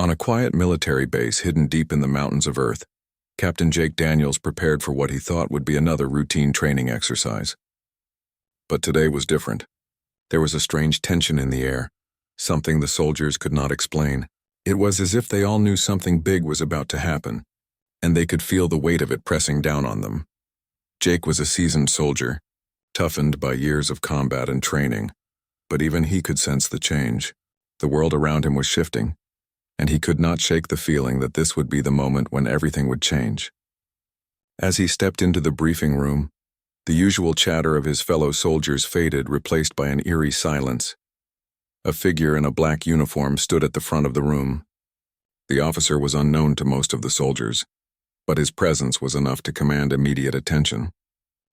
On a quiet military base hidden deep in the mountains of Earth, Captain Jake Daniels prepared for what he thought would be another routine training exercise. But today was different. There was a strange tension in the air, something the soldiers could not explain. It was as if they all knew something big was about to happen, and they could feel the weight of it pressing down on them. Jake was a seasoned soldier, toughened by years of combat and training, but even he could sense the change. The world around him was shifting, and he could not shake the feeling that this would be the moment when everything would change. As he stepped into the briefing room, the usual chatter of his fellow soldiers faded, replaced by an eerie silence. A figure in a black uniform stood at the front of the room. The officer was unknown to most of the soldiers, but his presence was enough to command immediate attention.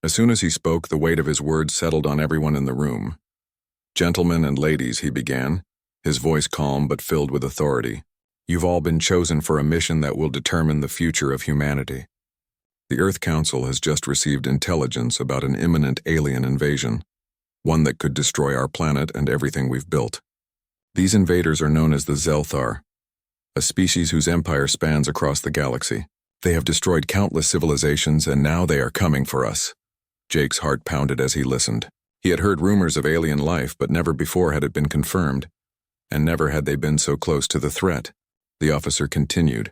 As soon as he spoke, the weight of his words settled on everyone in the room. "Gentlemen and ladies," he began, his voice calm but filled with authority. "You've all been chosen for a mission that will determine the future of humanity. The Earth Council has just received intelligence about an imminent alien invasion, one that could destroy our planet and everything we've built. These invaders are known as the Zelthar, a species whose empire spans across the galaxy. They have destroyed countless civilizations, and now they are coming for us." Jake's heart pounded as he listened. He had heard rumors of alien life, but never before had it been confirmed, and never had they been so close to the threat. The officer continued,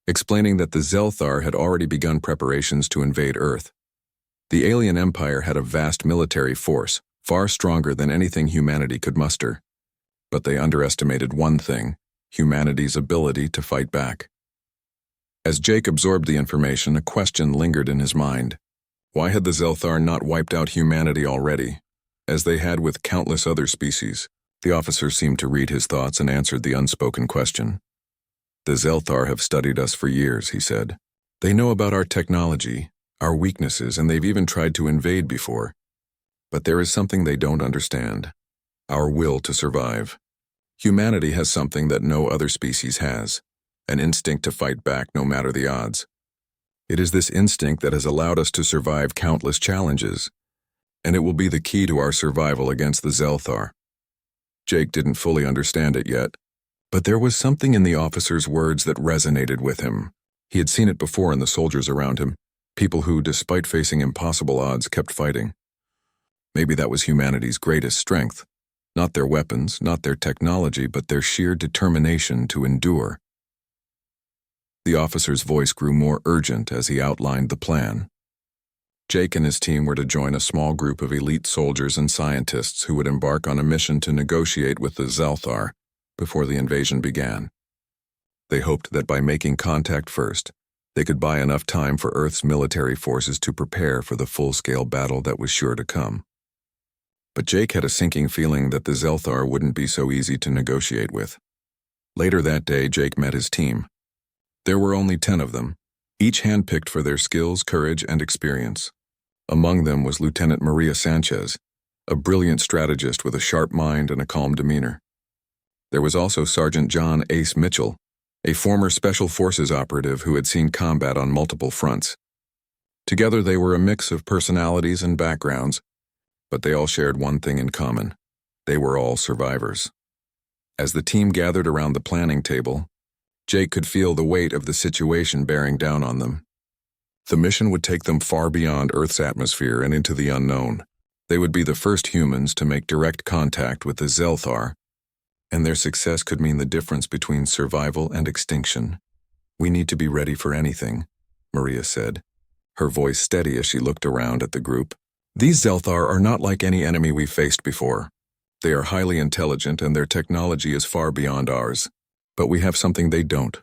explaining that the Zelthar had already begun preparations to invade Earth. The alien empire had a vast military force, far stronger than anything humanity could muster. But they underestimated one thing: humanity's ability to fight back. As Jake absorbed the information, a question lingered in his mind. Why had the Zelthar not wiped out humanity already, as they had with countless other species? The officer seemed to read his thoughts and answered the unspoken question. "The Zelthar have studied us for years," he said. "They know about our technology, our weaknesses, and they've even tried to invade before. But there is something they don't understand: our will to survive. Humanity has something that no other species has, an instinct to fight back no matter the odds. It is this instinct that has allowed us to survive countless challenges, and it will be the key to our survival against the Zelthar." Jake didn't fully understand it yet, but there was something in the officer's words that resonated with him. He had seen it before in the soldiers around him, people who, despite facing impossible odds, kept fighting. Maybe that was humanity's greatest strength. Not their weapons, not their technology, but their sheer determination to endure. The officer's voice grew more urgent as he outlined the plan. Jake and his team were to join a small group of elite soldiers and scientists who would embark on a mission to negotiate with the Zelthar before the invasion began. They hoped that by making contact first, they could buy enough time for Earth's military forces to prepare for the full-scale battle that was sure to come. But Jake had a sinking feeling that the Zelthar wouldn't be so easy to negotiate with. Later that day, Jake met his team. There were only 10 of them, each handpicked for their skills, courage, and experience. Among them was Lieutenant Maria Sanchez, a brilliant strategist with a sharp mind and a calm demeanor. There was also Sergeant John Ace Mitchell, a former Special Forces operative who had seen combat on multiple fronts. Together they were a mix of personalities and backgrounds, but they all shared one thing in common: they were all survivors. As the team gathered around the planning table, Jake could feel the weight of the situation bearing down on them. The mission would take them far beyond Earth's atmosphere and into the unknown. They would be the first humans to make direct contact with the Zelthar, and their success could mean the difference between survival and extinction. "We need to be ready for anything," Maria said, her voice steady as she looked around at the group. "These Zelthar are not like any enemy we've faced before. They are highly intelligent and their technology is far beyond ours. But we have something they don't: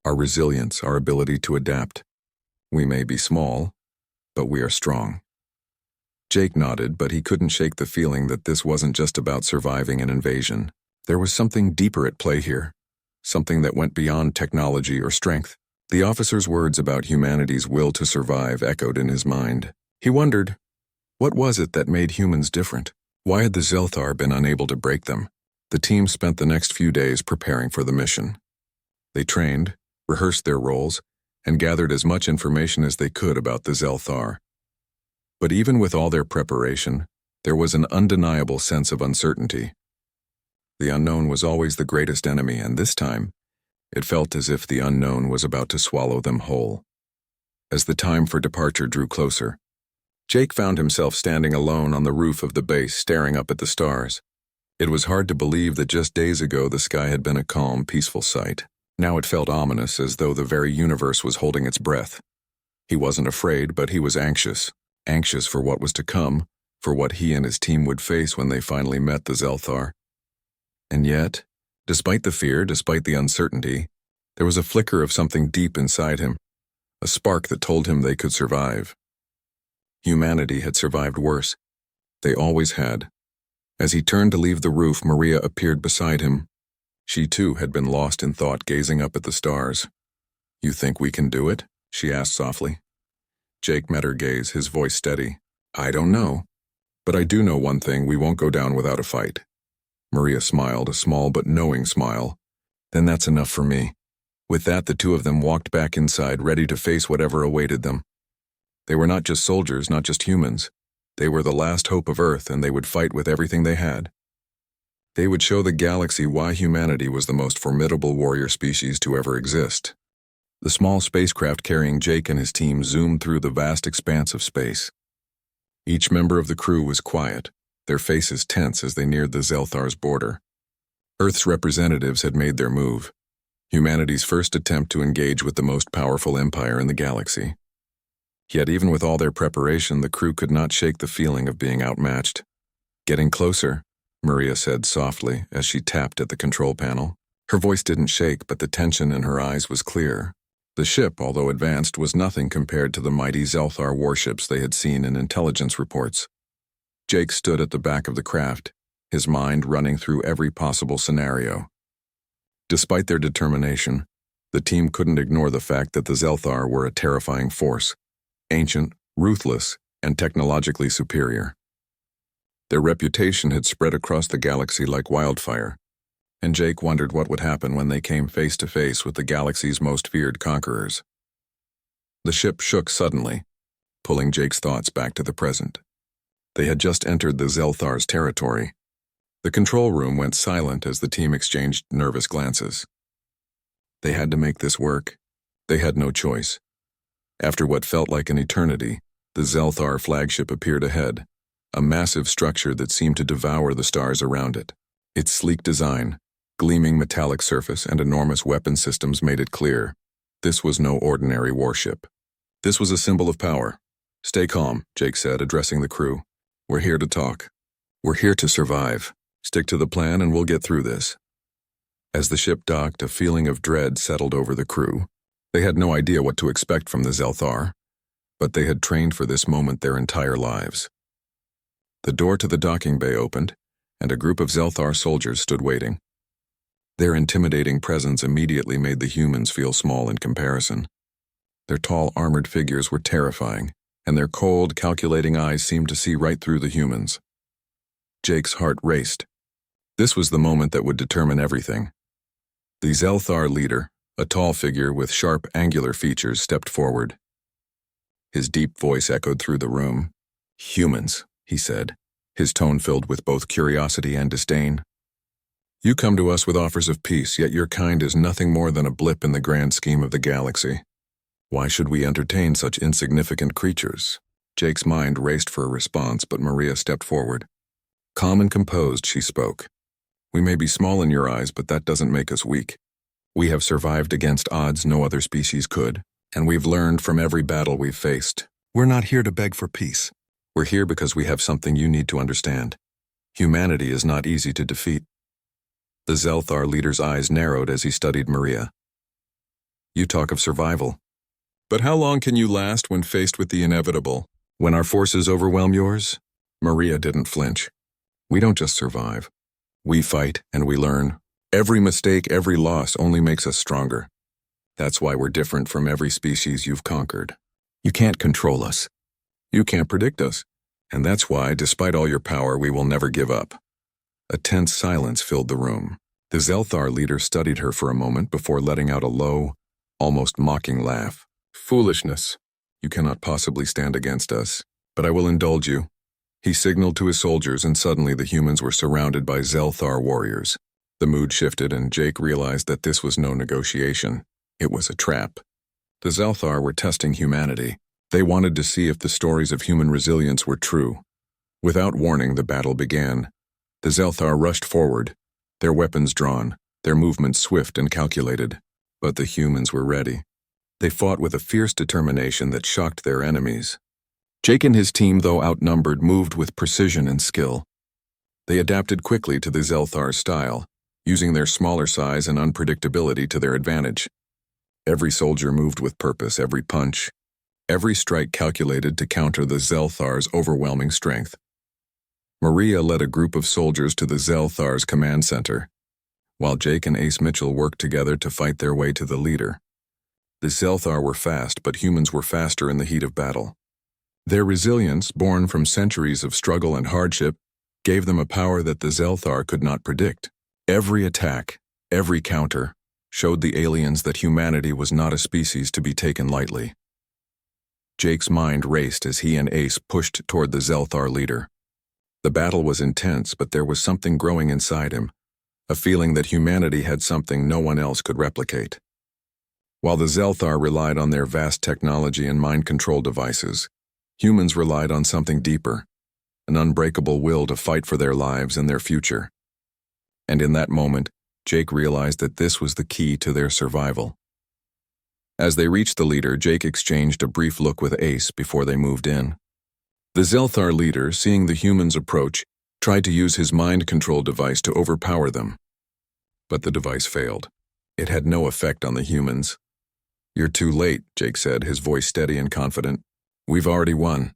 our resilience, our ability to adapt. We may be small, but we are strong." Jake nodded, but he couldn't shake the feeling that this wasn't just about surviving an invasion. There was something deeper at play here, something that went beyond technology or strength. The officer's words about humanity's will to survive echoed in his mind. He wondered, what was it that made humans different? Why had the Zelthar been unable to break them? The team spent the next few days preparing for the mission. They trained, rehearsed their roles, and gathered as much information as they could about the Zelthar. But even with all their preparation, there was an undeniable sense of uncertainty. The unknown was always the greatest enemy, and this time, It felt as if the unknown was about to swallow them whole. As the time for departure drew closer, Jake found himself standing alone on the roof of the base, staring up at the stars. It was hard to believe that just days ago the sky had been a calm, peaceful sight. Now it felt ominous, as though the very universe was holding its breath. He wasn't afraid, but he was anxious. Anxious for what was to come, for what he and his team would face when they finally met the Zelthar. And yet, despite the fear, despite the uncertainty, there was a flicker of something deep inside him, a spark that told him they could survive. Humanity had survived worse. They always had. As he turned to leave the roof, Maria appeared beside him. She too had been lost in thought, gazing up at the stars. "You think we can do it?" she asked softly. Jake met her gaze, his voice steady. "I don't know. But I do know one thing: we won't go down without a fight." Maria smiled, a small but knowing smile. "Then that's enough for me." With that, the two of them walked back inside, ready to face whatever awaited them. They were not just soldiers, not just humans. They were the last hope of Earth, and they would fight with everything they had. They would show the galaxy why humanity was the most formidable warrior species to ever exist. The small spacecraft carrying Jake and his team zoomed through the vast expanse of space. Each member of the crew was quiet, their faces tense as they neared the Zelthar's border. Earth's representatives had made their move, humanity's first attempt to engage with the most powerful empire in the galaxy. Yet even with all their preparation, the crew could not shake the feeling of being outmatched. "Getting closer," Maria said softly as she tapped at the control panel. Her voice didn't shake, but the tension in her eyes was clear. The ship, although advanced, was nothing compared to the mighty Zelthar warships they had seen in intelligence reports. Jake stood at the back of the craft, his mind running through every possible scenario. Despite their determination, the team couldn't ignore the fact that the Zelthar were a terrifying force, ancient, ruthless, and technologically superior. Their reputation had spread across the galaxy like wildfire, and Jake wondered what would happen when they came face to face with the galaxy's most feared conquerors. The ship shook suddenly, pulling Jake's thoughts back to the present. They had just entered the Zelthar's territory. The control room went silent as the team exchanged nervous glances. They had to make this work. They had no choice. After what felt like an eternity, the Zelthar flagship appeared ahead, a massive structure that seemed to devour the stars around it. Its sleek design, gleaming metallic surface, and enormous weapon systems made it clear this was no ordinary warship. This was a symbol of power. "Stay calm," Jake said, addressing the crew. "We're here to talk. We're here to survive. Stick to the plan and we'll get through this." As the ship docked, a feeling of dread settled over the crew. They had no idea what to expect from the Zelthar, but they had trained for this moment their entire lives. The door to the docking bay opened, and a group of Zelthar soldiers stood waiting. Their intimidating presence immediately made the humans feel small in comparison. Their tall, armored figures were terrifying, and their cold, calculating eyes seemed to see right through the humans. Jake's heart raced. This was the moment that would determine everything. The Zelthar leader, a tall figure with sharp, angular features, stepped forward. His deep voice echoed through the room. "Humans," he said, his tone filled with both curiosity and disdain. "You come to us with offers of peace, yet your kind is nothing more than a blip in the grand scheme of the galaxy. Why should we entertain such insignificant creatures?" Jake's mind raced for a response, but Maria stepped forward. Calm and composed, she spoke. "We may be small in your eyes, but that doesn't make us weak. We have survived against odds no other species could, and we've learned from every battle we've faced. We're not here to beg for peace. We're here because we have something you need to understand. Humanity is not easy to defeat." The Zelthar leader's eyes narrowed as he studied Maria. "You talk of survival. But how long can you last when faced with the inevitable? When our forces overwhelm yours?" Maria didn't flinch. "We don't just survive. We fight and we learn. Every mistake, every loss only makes us stronger. That's why we're different from every species you've conquered. You can't control us. You can't predict us. And that's why, despite all your power, we will never give up." A tense silence filled the room. The Zelthar leader studied her for a moment before letting out a low, almost mocking laugh. "Foolishness. You cannot possibly stand against us, but I will indulge you." He signaled to his soldiers, and suddenly the humans were surrounded by Zelthar warriors. The mood shifted, and Jake realized that this was no negotiation. It was a trap. The Zelthar were testing humanity. They wanted to see if the stories of human resilience were true. Without warning, the battle began. The Zelthar rushed forward, their weapons drawn, their movements swift and calculated. But the humans were ready. They fought with a fierce determination that shocked their enemies. Jake and his team, though outnumbered, moved with precision and skill. They adapted quickly to the Zelthar's style, using their smaller size and unpredictability to their advantage. Every soldier moved with purpose, every punch, every strike calculated to counter the Zelthar's overwhelming strength. Maria led a group of soldiers to the Zelthar's command center, while Jake and Ace Mitchell worked together to fight their way to the leader. The Zelthar were fast, but humans were faster in the heat of battle. Their resilience, born from centuries of struggle and hardship, gave them a power that the Zelthar could not predict. Every attack, every counter, showed the aliens that humanity was not a species to be taken lightly. Jake's mind raced as he and Ace pushed toward the Zelthar leader. The battle was intense, but there was something growing inside him, a feeling that humanity had something no one else could replicate. While the Zelthar relied on their vast technology and mind control devices, humans relied on something deeper, an unbreakable will to fight for their lives and their future. And in that moment, Jake realized that this was the key to their survival. As they reached the leader, Jake exchanged a brief look with Ace before they moved in. The Zelthar leader, seeing the humans approach, tried to use his mind control device to overpower them. But the device failed. It had no effect on the humans. "You're too late," Jake said, his voice steady and confident. "We've already won."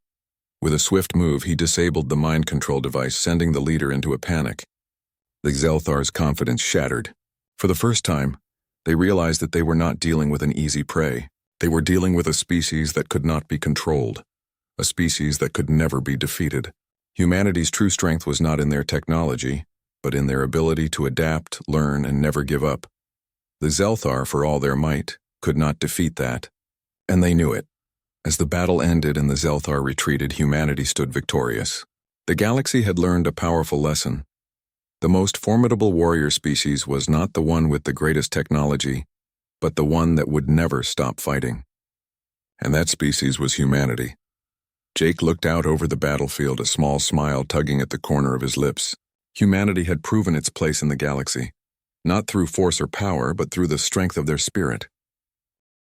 With a swift move, he disabled the mind control device, sending the leader into a panic. The Zelthar's confidence shattered. For the first time, they realized that they were not dealing with an easy prey. They were dealing with a species that could not be controlled, a species that could never be defeated. Humanity's true strength was not in their technology, but in their ability to adapt, learn, and never give up. The Zelthar, for all their might, could not defeat that, and they knew it. As the battle ended and the Zelthar retreated, humanity stood victorious. The galaxy had learned a powerful lesson. The most formidable warrior species was not the one with the greatest technology, but the one that would never stop fighting. And that species was humanity. Jake looked out over the battlefield, a small smile tugging at the corner of his lips. Humanity had proven its place in the galaxy, not through force or power, but through the strength of their spirit.